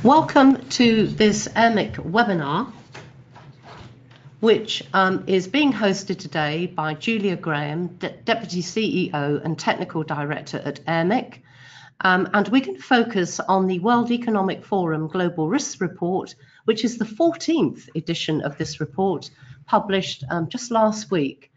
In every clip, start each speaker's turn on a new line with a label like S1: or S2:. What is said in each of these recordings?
S1: Welcome to this Airmic webinar, which is being hosted today by Julia Graham, Deputy CEO and Technical Director at Airmic. And we can focus on the World Economic Forum Global Risks Report, which is the 14th edition of this report, published just last week.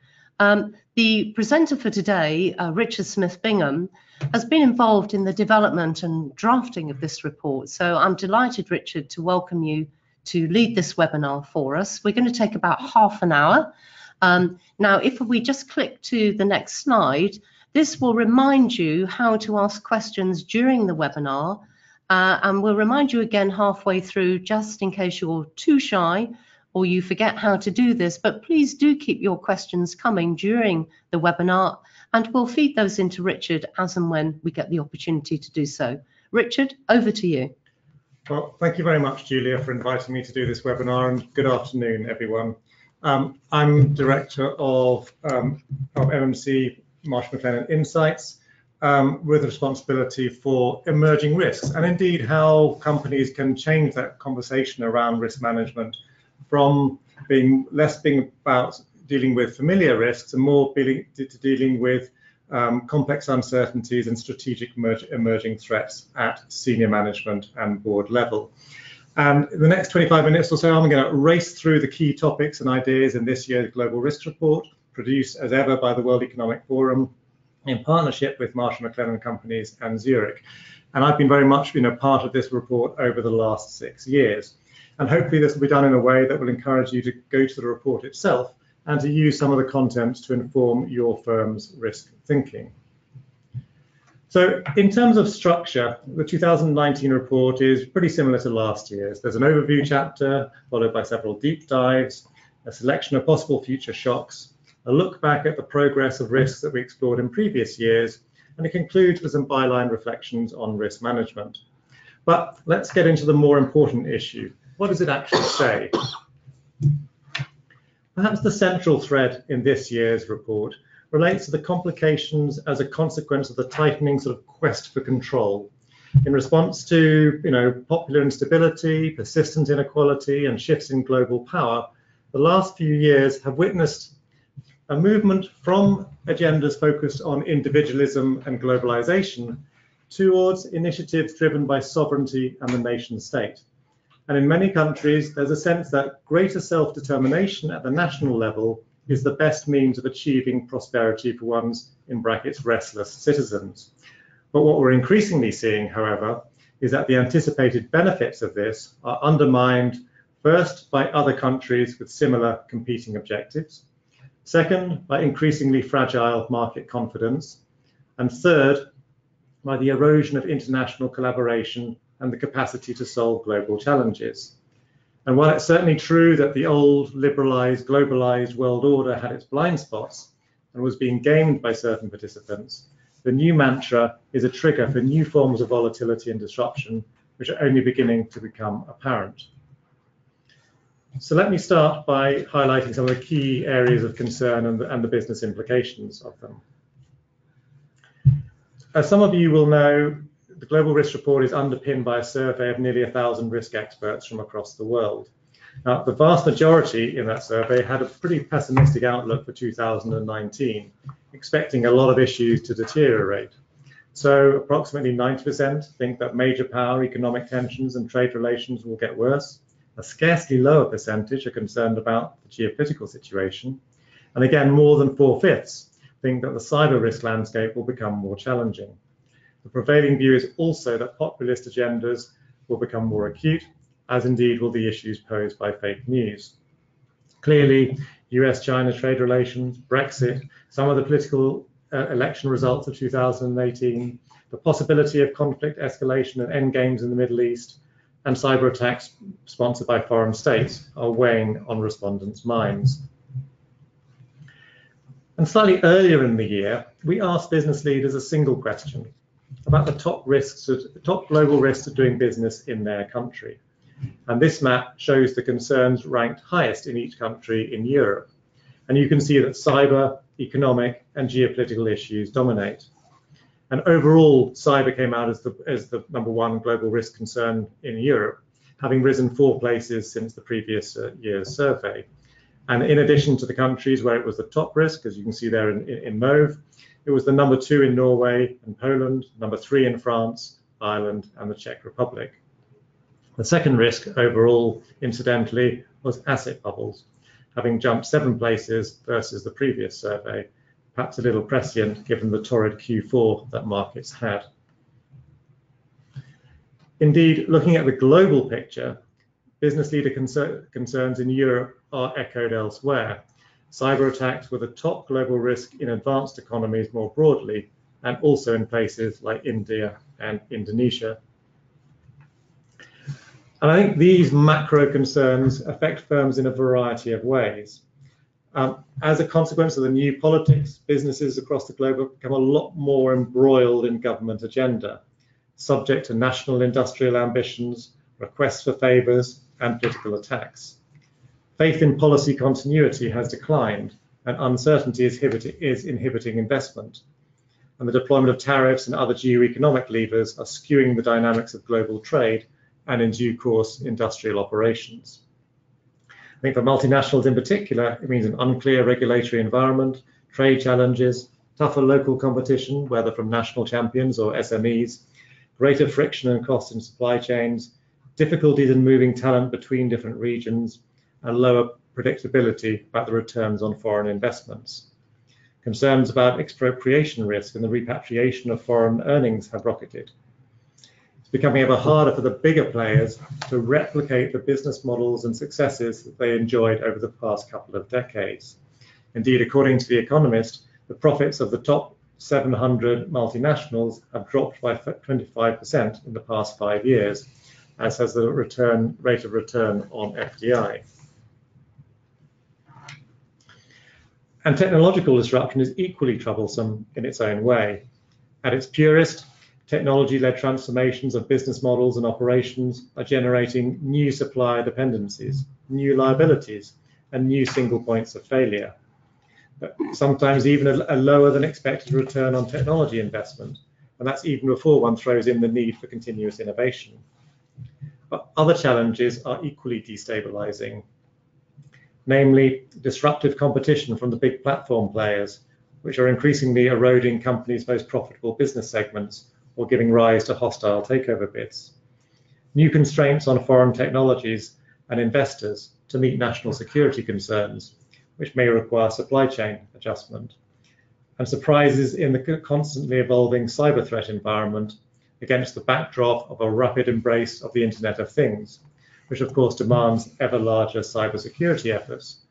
S1: The presenter for today, Richard Smith-Bingham, has been involved in the development and drafting of this report. So I'm delighted, Richard, to welcome you to lead this webinar for us. We're going to take about half an hour. Now, if we just click to the next slide, this will remind you how to ask questions during the webinar. And we'll remind you again halfway through, just in case you're too shy or you forget how to do this, but please do keep your questions coming during the webinar, and we'll feed those into Richard as and when we get the opportunity to do so. Richard, over to you.
S2: Well, thank you very much, Julia, for inviting me to do this webinar, and good afternoon, everyone. I'm Director of MMC, Marsh McLennan Insights, with responsibility for emerging risks, and indeed how companies can change that conversation around risk management from being about dealing with familiar risks and more dealing with complex uncertainties and strategic emerging threats at senior management and board level. And in the next 25 minutes or so, I'm going to race through the key topics and ideas in this year's Global Risks Report, produced as ever by the World Economic Forum in partnership with Marsh McLennan Companies and Zurich. And I've been very much been a part of this report over the last 6 years. And hopefully this will be done in a way that will encourage you to go to the report itself and to use some of the content to inform your firm's risk thinking. So in terms of structure, the 2019 report is pretty similar to last year's. There's an overview chapter, followed by several deep dives, a selection of possible future shocks, a look back at the progress of risks that we explored in previous years, and it concludes with some byline reflections on risk management. But let's get into the more important issue. What does it actually say? Perhaps the central thread in this year's report relates to the complications as a consequence of the tightening sort of quest for control. In response to popular instability, persistent inequality, and shifts in global power, the last few years have witnessed a movement from agendas focused on individualism and globalization towards initiatives driven by sovereignty and the nation state. And in many countries, there's a sense that greater self-determination at the national level is the best means of achieving prosperity for one's, in brackets, restless citizens. But what we're increasingly seeing, however, is that the anticipated benefits of this are undermined, first, by other countries with similar competing objectives, second, by increasingly fragile market confidence, and third, by the erosion of international collaboration and the capacity to solve global challenges. And while it's certainly true that the old liberalized, globalized world order had its blind spots and was being gamed by certain participants, the new mantra is a trigger for new forms of volatility and disruption, which are only beginning to become apparent. So let me start by highlighting some of the key areas of concern and the business implications of them. As some of you will know, the Global Risk Report is underpinned by a survey of nearly 1,000 risk experts from across the world. Now, the vast majority in that survey had a pretty pessimistic outlook for 2019, expecting a lot of issues to deteriorate. So approximately 90% think that major power, economic tensions and trade relations will get worse. A scarcely lower percentage are concerned about the geopolitical situation. And again, more than 4/5 think that the cyber risk landscape will become more challenging. The prevailing view is also that populist agendas will become more acute, as indeed will the issues posed by fake news. Clearly, US-China trade relations, Brexit, some of the political election results of 2018, the possibility of conflict escalation and endgames in the Middle East, and cyber attacks sponsored by foreign states are weighing on respondents' minds. And slightly earlier in the year, we asked business leaders a single question about the top global risks of doing business in their country. And this map shows the concerns ranked highest in each country in Europe. And you can see that cyber, economic, and geopolitical issues dominate. And overall, cyber came out as the #1 global risk concern in Europe, having risen 4 places since the previous year's survey. And in addition to the countries where it was the top risk, as you can see there in mauve, it was the #2 in Norway and Poland, #3 in France, Ireland, and the Czech Republic. The second risk overall, incidentally, was asset bubbles, having jumped 7 places versus the previous survey, perhaps a little prescient given the torrid Q4 that markets had. Indeed, looking at the global picture, business leader concerns in Europe are echoed elsewhere. Cyber attacks were the top global risk in advanced economies more broadly, and also in places like India and Indonesia. And I think these macro concerns affect firms in a variety of ways. As a consequence of the new politics, businesses across the globe have become a lot more embroiled in government agenda, subject to national industrial ambitions, requests for favours, and political attacks. Faith in policy continuity has declined, and uncertainty is inhibiting investment. And the deployment of tariffs and other geo-economic levers are skewing the dynamics of global trade and, in due course, industrial operations. I think for multinationals in particular, it means an unclear regulatory environment, trade challenges, tougher local competition, whether from national champions or SMEs, greater friction and cost in supply chains, difficulties in moving talent between different regions, and lower predictability about the returns on foreign investments. Concerns about expropriation risk and the repatriation of foreign earnings have rocketed. It's becoming ever harder for the bigger players to replicate the business models and successes that they enjoyed over the past couple of decades. Indeed, according to The Economist, the profits of the top 700 multinationals have dropped by 25% in the past 5 years, as has the rate of return on FDI. And technological disruption is equally troublesome in its own way. At its purest, technology-led transformations of business models and operations are generating new supplier dependencies, new liabilities, and new single points of failure. But sometimes even a lower than expected return on technology investment, and that's even before one throws in the need for continuous innovation. But other challenges are equally destabilizing, namely disruptive competition from the big platform players, which are increasingly eroding companies' most profitable business segments or giving rise to hostile takeover bids. New constraints on foreign technologies and investors to meet national security concerns, which may require supply chain adjustment, and surprises in the constantly evolving cyber threat environment against the backdrop of a rapid embrace of the Internet of Things, which of course demands ever larger cybersecurity efforts,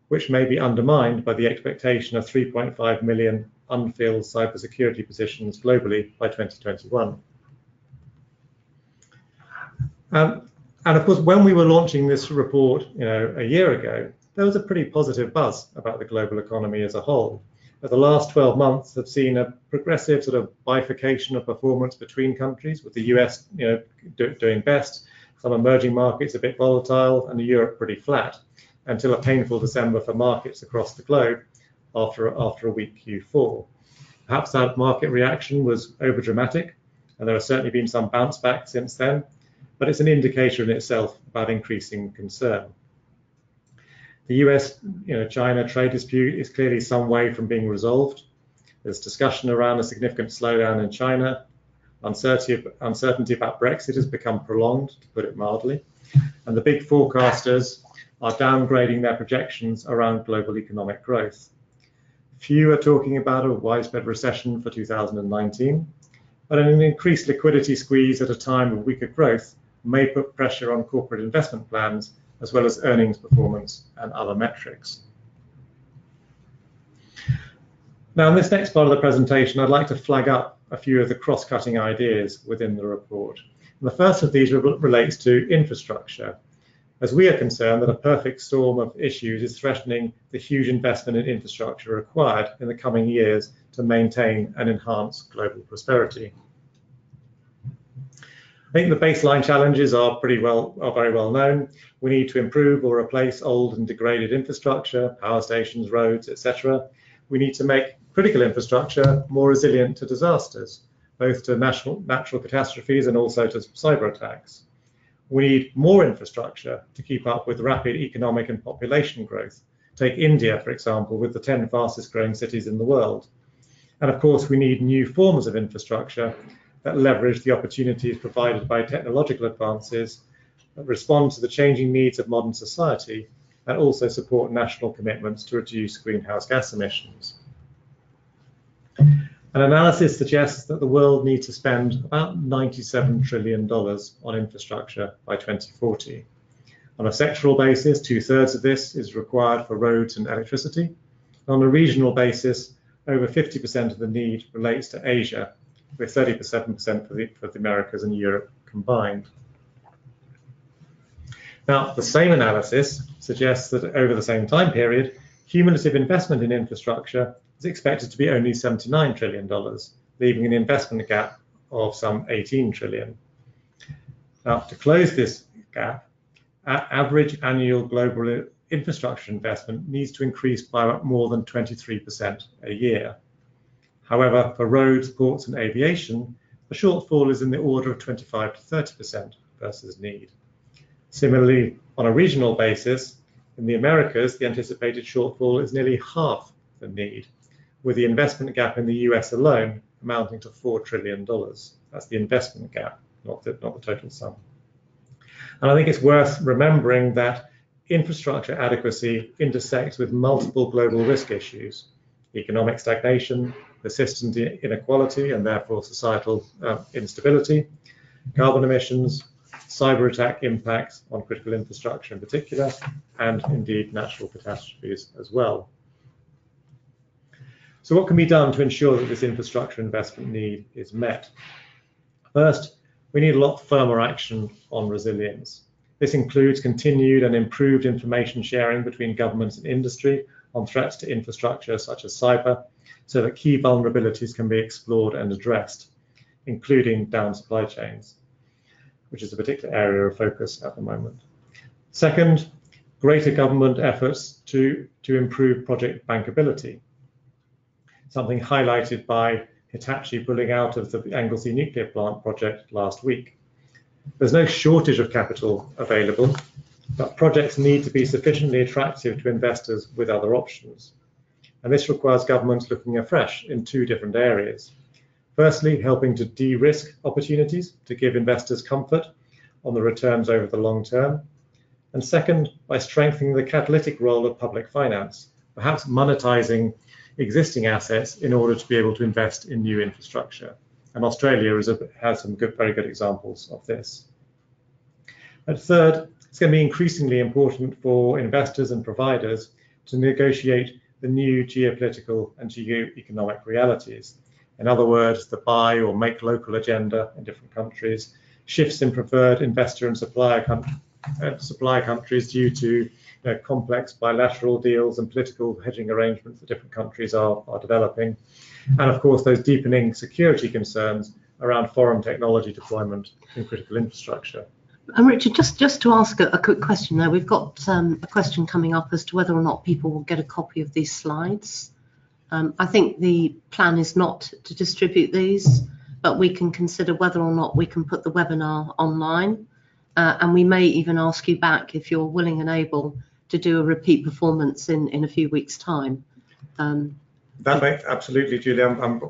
S2: which may be undermined by the expectation of 3.5 million unfilled cybersecurity positions globally by 2021. And of course, when we were launching this report, a year ago, there was a pretty positive buzz about the global economy as a whole. But the last 12 months have seen a progressive sort of bifurcation of performance between countries, with the US doing best, some emerging markets a bit volatile, and Europe pretty flat, until a painful December for markets across the globe after a weak Q4. Perhaps that market reaction was overdramatic, and there has certainly been some bounce back since then, but it's an indicator in itself about increasing concern. The US-China trade dispute is clearly some way from being resolved. There's discussion around a significant slowdown in China. Uncertainty about Brexit has become prolonged, to put it mildly, and the big forecasters are downgrading their projections around global economic growth. Few are talking about a widespread recession for 2019, but an increased liquidity squeeze at a time of weaker growth may put pressure on corporate investment plans, as well as earnings performance and other metrics. Now, in this next part of the presentation, I'd like to flag up a few of the cross-cutting ideas within the report. And the first of these relates to infrastructure, as we are concerned that a perfect storm of issues is threatening the huge investment in infrastructure required in the coming years to maintain and enhance global prosperity. I think the baseline challenges are very well known. We need to improve or replace old and degraded infrastructure, power stations, roads, etc. We need to make critical infrastructure more resilient to disasters, both to natural catastrophes and also to cyber attacks. We need more infrastructure to keep up with rapid economic and population growth. Take India, for example, with the 10 fastest growing cities in the world. And of course, we need new forms of infrastructure that leverage the opportunities provided by technological advances, that respond to the changing needs of modern society, and also support national commitments to reduce greenhouse gas emissions. An analysis suggests that the world needs to spend about $97 trillion on infrastructure by 2040. On a sectoral basis, 2/3 of this is required for roads and electricity. On a regional basis, over 50% of the need relates to Asia, with 37% for the Americas and Europe combined. Now, the same analysis suggests that over the same time period, cumulative investment in infrastructure is expected to be only $79 trillion, leaving an investment gap of some 18 trillion. Now, to close this gap, average annual global infrastructure investment needs to increase by more than 23% a year. However, for roads, ports, and aviation, the shortfall is in the order of 25 to 30% versus need. Similarly, on a regional basis, in the Americas, the anticipated shortfall is nearly half the need, with the investment gap in the US alone amounting to $4 trillion. That's the investment gap, not the total sum. And I think it's worth remembering that infrastructure adequacy intersects with multiple global risk issues: economic stagnation, persistent inequality, and therefore societal instability, carbon emissions, cyber attack impacts on critical infrastructure in particular, and indeed natural catastrophes as well. So what can be done to ensure that this infrastructure investment need is met? First, we need a lot firmer action on resilience. This includes continued and improved information sharing between governments and industry on threats to infrastructure such as cyber, so that key vulnerabilities can be explored and addressed, including down supply chains, which is a particular area of focus at the moment. Second, greater government efforts to improve project bankability, something highlighted by Hitachi pulling out of the Anglesey nuclear plant project last week. There's no shortage of capital available, but projects need to be sufficiently attractive to investors with other options. And this requires governments looking afresh in two different areas. Firstly, helping to de-risk opportunities to give investors comfort on the returns over the long term. And second, by strengthening the catalytic role of public finance, perhaps monetizing existing assets in order to be able to invest in new infrastructure. And Australia has some very good examples of this. And third, it's going to be increasingly important for investors and providers to negotiate the new geopolitical and geo-economic realities. In other words, the buy or make local agenda in different countries, shifts in preferred investor and supply countries due to complex bilateral deals and political hedging arrangements that different countries are developing. And of course, those deepening security concerns around foreign technology deployment in critical infrastructure.
S1: And Richard, just to ask a quick question there, we've got a question coming up as to whether or not people will get a copy of these slides. I think the plan is not to distribute these, but we can consider whether or not we can put the webinar online. And we may even ask you back if you're willing and able to do a repeat performance in a few weeks' time.
S2: That makes absolutely, Julie. I'm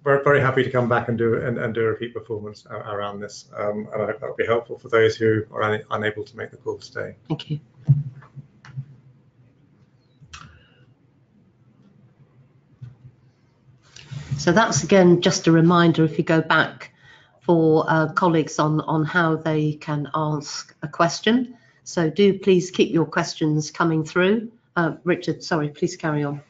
S2: very happy to come back and do a repeat performance around this, and I hope that will be helpful for those who are unable to make the call today.
S1: Thank you. So that's again just a reminder, if you go back, for colleagues on how they can ask a question. So do please keep your questions coming through. Richard, sorry, please carry on.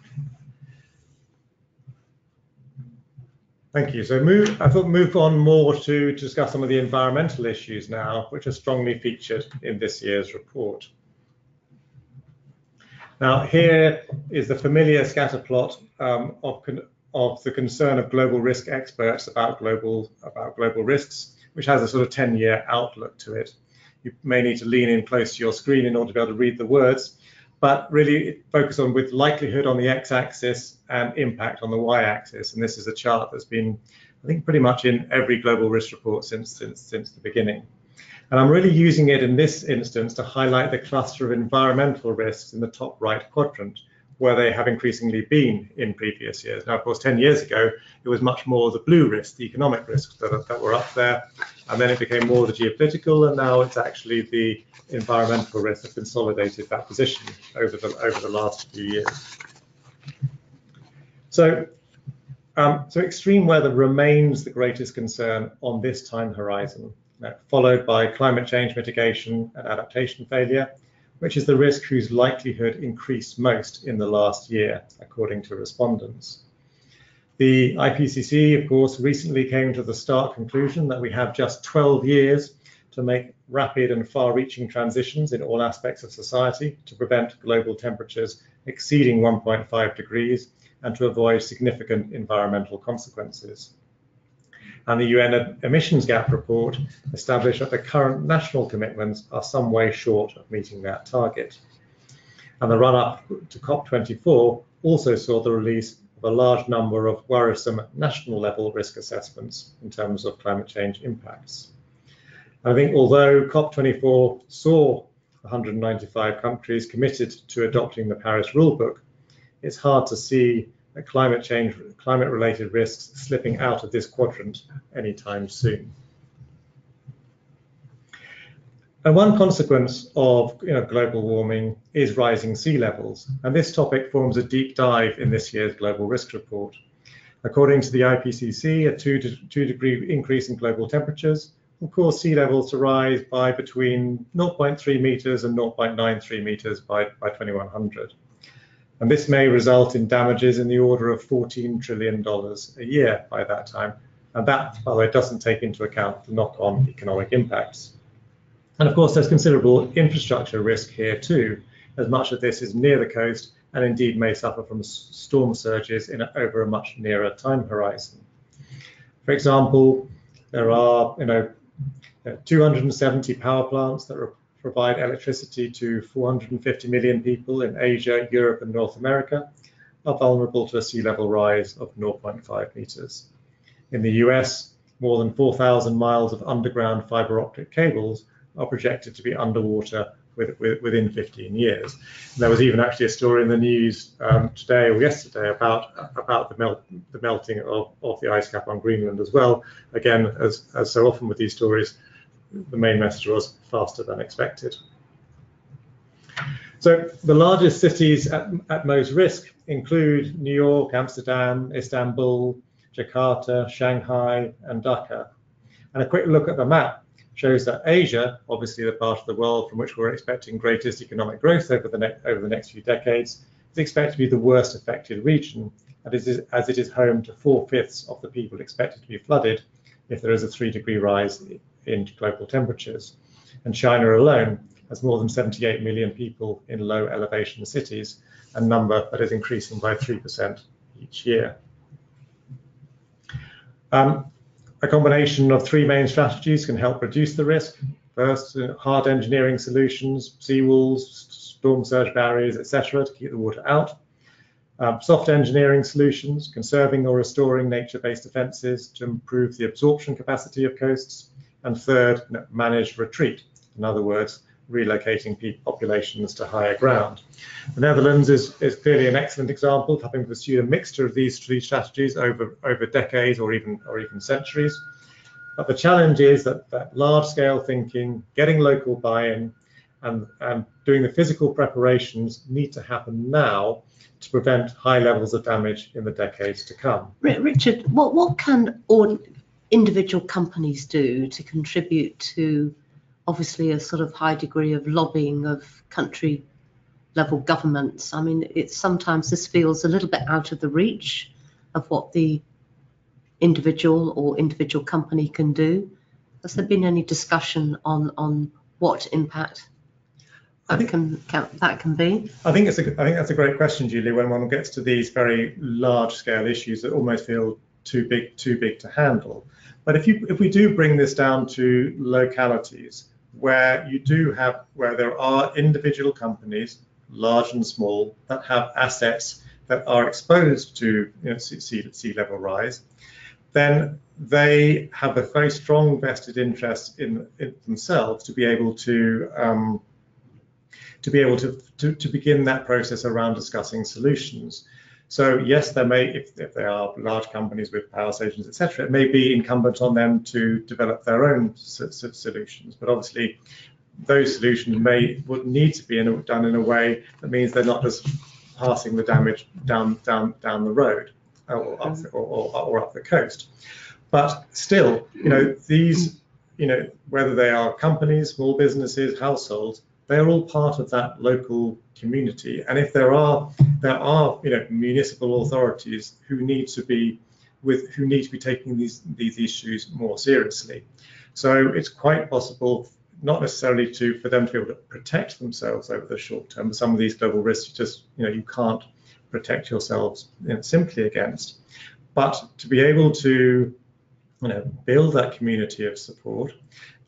S2: Thank you. So I thought move on more to discuss some of the environmental issues now, which are strongly featured in this year's report. Now, here is the familiar scatter plot of the concern of global risk experts about global risks, which has a sort of 10-year outlook to it. You may need to lean in close to your screen in order to be able to read the words, but really focus on with likelihood on the x-axis and impact on the y-axis. And this is a chart that's been I think pretty much in every global risk report since the beginning. And I'm really using it in this instance to highlight the cluster of environmental risks in the top right quadrant, where they have increasingly been in previous years. Now, of course, 10 years ago, it was much more the blue risks, the economic risks that were up there. And then it became more the geopolitical, and now it's actually the environmental risks that consolidated that position over the last few years. So extreme weather remains the greatest concern on this time horizon, followed by climate change mitigation and adaptation failure, which is the risk whose likelihood increased most in the last year, according to respondents. The IPCC, of course, recently came to the stark conclusion that we have just 12 years to make rapid and far-reaching transitions in all aspects of society to prevent global temperatures exceeding 1.5 degrees and to avoid significant environmental consequences. And the UN emissions gap report established that the current national commitments are some way short of meeting that target. And the run-up to COP24 also saw the release of a large number of worrisome national level risk assessments in terms of climate change impacts. I think although COP24 saw 195 countries committed to adopting the Paris Rulebook, it's hard to see that climate-related risks slipping out of this quadrant anytime soon. And one consequence of global warming is rising sea levels, and this topic forms a deep dive in this year's Global Risk Report. According to the IPCC, a 2-degree increase in global temperatures will cause sea levels to rise by between 0.3 meters and 0.93 meters by 2100. And this may result in damages in the order of $14 trillion a year by that time. And that, by the way, doesn't take into account the knock-on economic impacts. And of course, there's considerable infrastructure risk here too, as much of this is near the coast and indeed may suffer from storm surges over a much nearer time horizon. For example, there are 270 power plants that provide electricity to 450 million people in Asia, Europe, and North America, are vulnerable to a sea level rise of 0.5 meters. In the US, more than 4,000 miles of underground fiber optic cables are projected to be underwater within 15 years. And there was even actually a story in the news today or yesterday about the melting of the ice cap on Greenland as well. Again, as so often with these stories, the main message was faster than expected. So the largest cities at most risk include New York, Amsterdam, Istanbul, Jakarta, Shanghai, and Dhaka. And a quick look at the map shows that Asia, obviously the part of the world from which we're expecting greatest economic growth over the next few decades, is expected to be the worst affected region, as it is home to 4/5 of the people expected to be flooded if there is a 3-degree rise in global temperatures. And China alone has more than 78 million people in low elevation cities, a number that is increasing by 3% each year. A combination of 3 main strategies can help reduce the risk. First, hard engineering solutions, seawalls, storm surge barriers, etc., to keep the water out. Soft engineering solutions, conserving or restoring nature-based defences to improve the absorption capacity of coasts. And third, managed retreat, in other words, relocating populations to higher ground. The Netherlands is clearly an excellent example of having pursued a mixture of these 3 strategies over decades or even centuries. But the challenge is that large-scale thinking, getting local buy-in, and doing the physical preparations need to happen now to prevent high levels of damage in the decades to come.
S1: Richard, what can individual companies do to contribute to obviously a sort of high degree of lobbying of country level governments? I mean, sometimes this feels a little bit out of the reach of what the individual company can do. Has there been any discussion on what impact that can be?
S2: I think that's a great question, Julie. When one gets to these very large scale issues that almost feel too big to handle. But if we do bring this down to localities where there are individual companies, large and small, that have assets that are exposed to sea level rise, then they have a very strong vested interest in themselves to be able to begin that process around discussing solutions. So yes, there may, if they are large companies with power stations, etc., it may be incumbent on them to develop their own solutions. But obviously, those solutions would need to be done in a way that means they're not just passing the damage down the road or up the coast. But still, these, whether they are companies, small businesses, households, they are all part of that local community. And if there are municipal authorities who need to be taking these issues more seriously. So it's quite possible, not necessarily for them to be able to protect themselves over the short term, but some of these global risks you can't protect yourselves simply against. But to be able to build that community of support,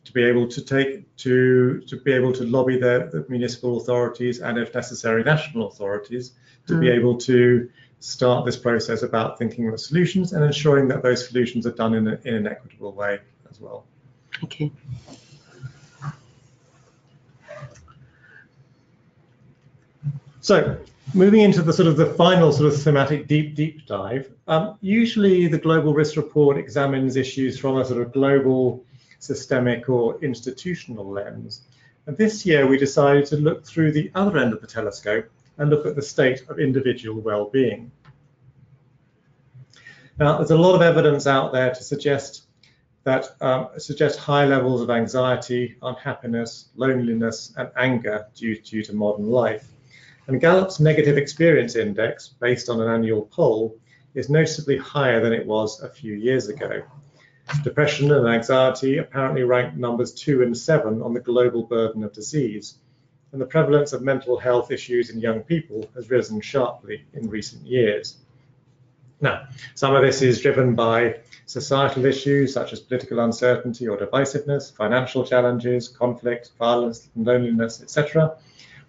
S2: to be able to lobby the municipal authorities and, if necessary, national authorities, to be able to start this process about thinking of solutions and ensuring that those solutions are done in an equitable way as well.
S1: Thank you.
S2: So, moving into the final thematic deep dive, usually the Global Risk Report examines issues from a global, systemic or institutional lens. And this year we decided to look through the other end of the telescope and look at the state of individual well-being. Now, there's a lot of evidence out there to suggest high levels of anxiety, unhappiness, loneliness and anger due to modern life. And Gallup's Negative Experience Index, based on an annual poll, is noticeably higher than it was a few years ago. Depression and anxiety apparently rank numbers 2 and 7 on the global burden of disease, and the prevalence of mental health issues in young people has risen sharply in recent years. Now, some of this is driven by societal issues such as political uncertainty or divisiveness, financial challenges, conflict, violence, loneliness, etc.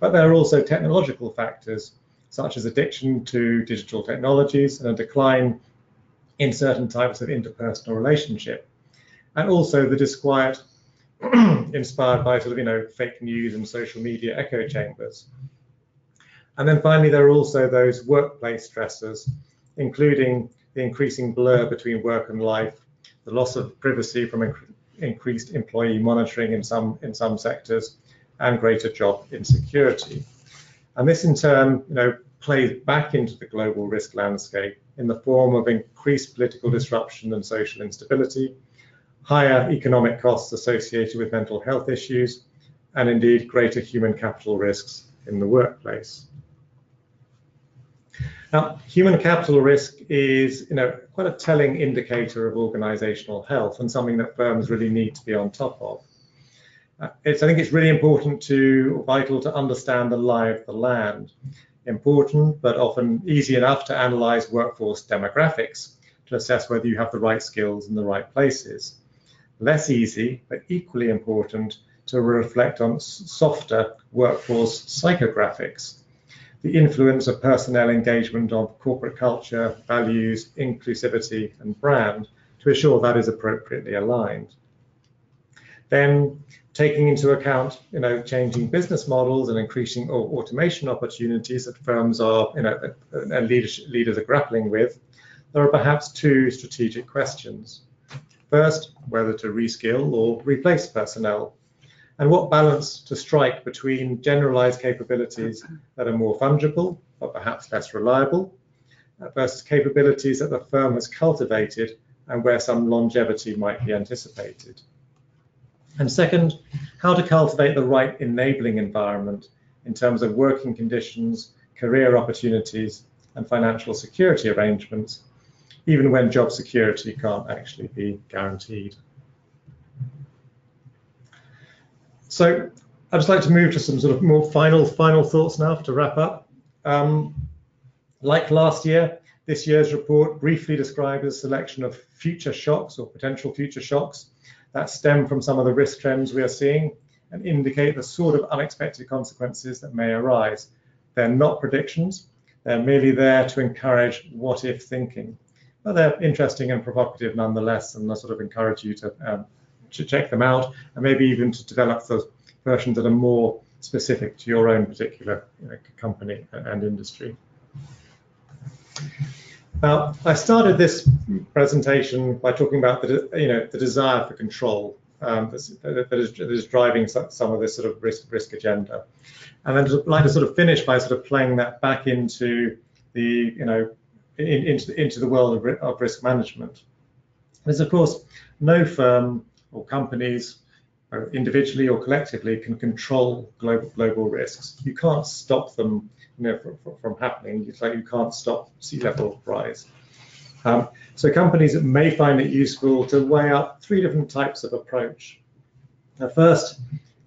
S2: But there are also technological factors such as addiction to digital technologies and a decline in certain types of interpersonal relationship, and also the disquiet inspired by fake news and social media echo chambers. And then finally, there are also those workplace stressors, including the increasing blur between work and life, the loss of privacy from increased employee monitoring in some sectors, and greater job insecurity. And this in turn, plays back into the global risk landscape in the form of increased political disruption and social instability, higher economic costs associated with mental health issues, and indeed greater human capital risks in the workplace. Now, human capital risk is quite a telling indicator of organizational health and something that firms really need to be on top of. I think it's really vital to understand the lie of the land. Important, but often easy enough to analyze workforce demographics to assess whether you have the right skills in the right places. Less easy, but equally important, to reflect on softer workforce psychographics, the influence of personnel engagement on corporate culture, values, inclusivity, and brand to ensure that is appropriately aligned. Then, taking into account, changing business models and increasing automation opportunities that firms are, and leaders are grappling with, there are perhaps two strategic questions. First, whether to reskill or replace personnel, and what balance to strike between generalized capabilities that are more fungible, but perhaps less reliable, versus capabilities that the firm has cultivated and where some longevity might be anticipated. And second, how to cultivate the right enabling environment in terms of working conditions, career opportunities, and financial security arrangements, even when job security can't actually be guaranteed. So I'd just like to move to some more final thoughts now to wrap up. Like last year, this year's report briefly described a selection of future shocks or potential future shocks that stem from some of the risk trends we are seeing and indicate the sort of unexpected consequences that may arise. They're not predictions, they're merely there to encourage what-if thinking. but they're interesting and provocative nonetheless, and I sort of encourage you to check them out, and maybe even to develop those versions that are more specific to your own particular company and industry. Now, I started this presentation by talking about the desire for control that is driving some of this sort of risk agenda, and I'd like to sort of finish by sort of playing that back into the into the world of risk management. There's of course no firm or companies, individually or collectively, can control global risks. You can't stop them, from happening. It's like you can't stop sea level rise. So companies may find it useful to weigh up three different types of approach. The first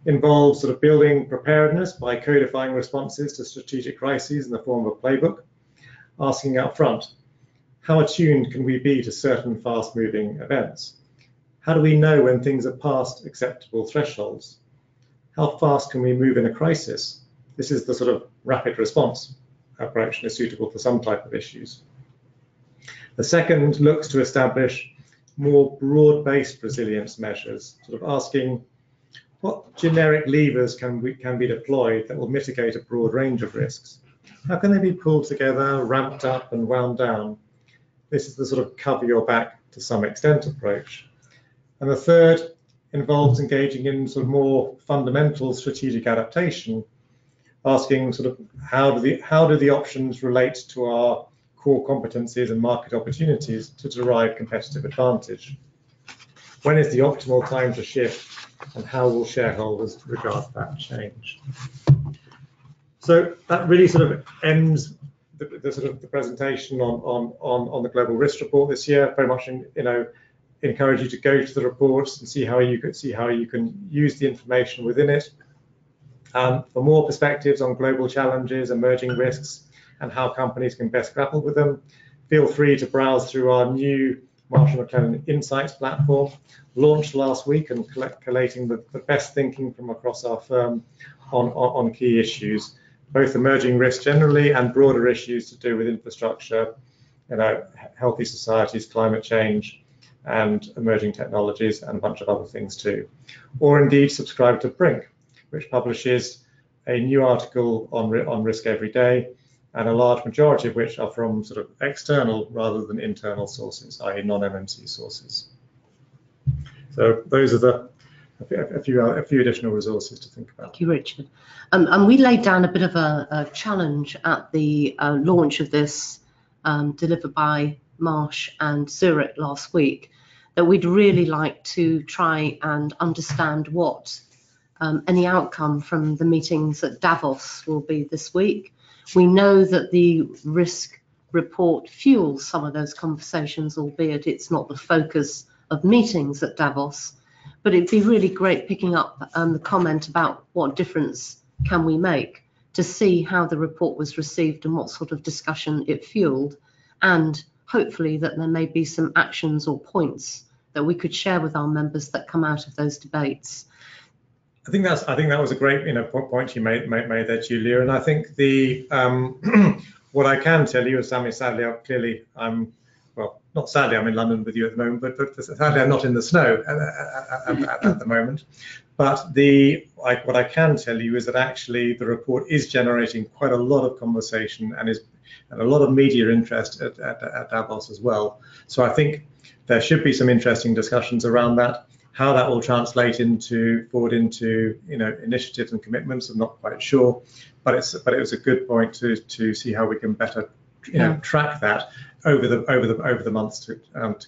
S2: involves sort of building preparedness by codifying responses to strategic crises in the form of a playbook, asking up front, how attuned can we be to certain fast-moving events? How do we know when things are past acceptable thresholds? How fast can we move in a crisis? This is the sort of rapid response approach and is suitable for some type of issues. The second looks to establish more broad-based resilience measures, sort of asking what generic levers can be deployed that will mitigate a broad range of risks? How can they be pulled together, ramped up and wound down? This is the sort of cover your back to some extent approach. And the third involves engaging in sort of more fundamental strategic adaptation, asking sort of how do the options relate to our core competencies and market opportunities to derive competitive advantage? When is the optimal time to shift, and how will shareholders regard that change? So that really sort of ends the presentation on the global risk report this year. Very much encourage you to go to the reports and see how you can use the information within it. For more perspectives on global challenges, emerging risks, and how companies can best grapple with them, feel free to browse through our new Marsh McLennan Insights platform, launched last week and collating the best thinking from across our firm on key issues, both emerging risks generally and broader issues to do with infrastructure, healthy societies, climate change, and emerging technologies, and a bunch of other things too. Or indeed subscribe to Brink, which publishes a new article on risk every day, and a large majority of which are from sort of external rather than internal sources, i.e. non-MMC sources. So those are a few additional resources to think about.
S1: Thank you, Richard. And we laid down a bit of a challenge at the launch of this, delivered by Marsh and Zurich last week, that we'd really like to try and understand what any outcome from the meetings at Davos will be this week. We know that the risk report fuels some of those conversations, albeit it's not the focus of meetings at Davos. But it'd be really great picking up the comment about what difference can we make to see how the report was received and what sort of discussion it fueled, and hopefully that there may be some actions or points that we could share with our members that come out of those debates.
S2: I think that was a great point you made there, Julia. And I think the what I can tell you is, sadly, well, not sadly, I'm in London with you at the moment, but sadly I'm not in the snow at the moment. But what I can tell you is that actually the report is generating quite a lot of conversation and a lot of media interest at Davos as well. So I think there should be some interesting discussions around that. How that will translate forward into initiatives and commitments, I'm not quite sure, but it was a good point to see how we can better track that over the months to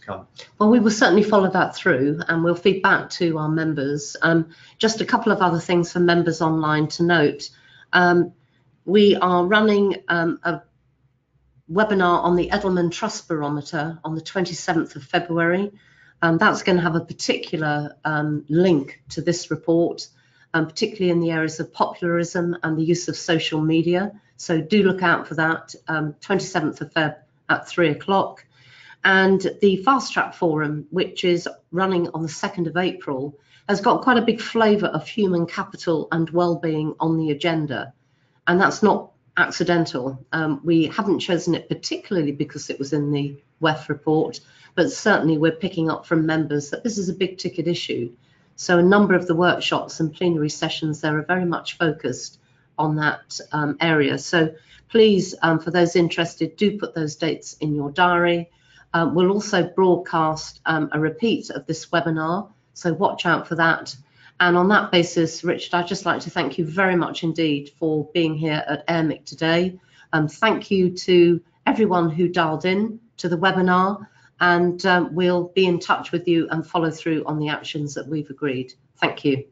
S2: come.
S1: Well, we will certainly follow that through, and we'll feed back to our members. Just a couple of other things for members online to note. We are running a webinar on the Edelman Trust Barometer on the 27th of February. That's going to have a particular link to this report, particularly in the areas of popularism and the use of social media. So do look out for that, 27th of Feb at 3 o'clock. And the Fast Track Forum, which is running on the 2nd of April, has got quite a big flavour of human capital and well-being on the agenda. And that's not accidental. We haven't chosen it particularly because it was in the WEF report, but certainly we're picking up from members that this is a big ticket issue. So a number of the workshops and plenary sessions there are very much focused on that area. So please, for those interested, do put those dates in your diary. We'll also broadcast a repeat of this webinar, so watch out for that. And on that basis, Richard, I'd just like to thank you very much indeed for being here at Airmic today. Thank you to everyone who dialed in to the webinar, and we'll be in touch with you and follow through on the actions that we've agreed. Thank you.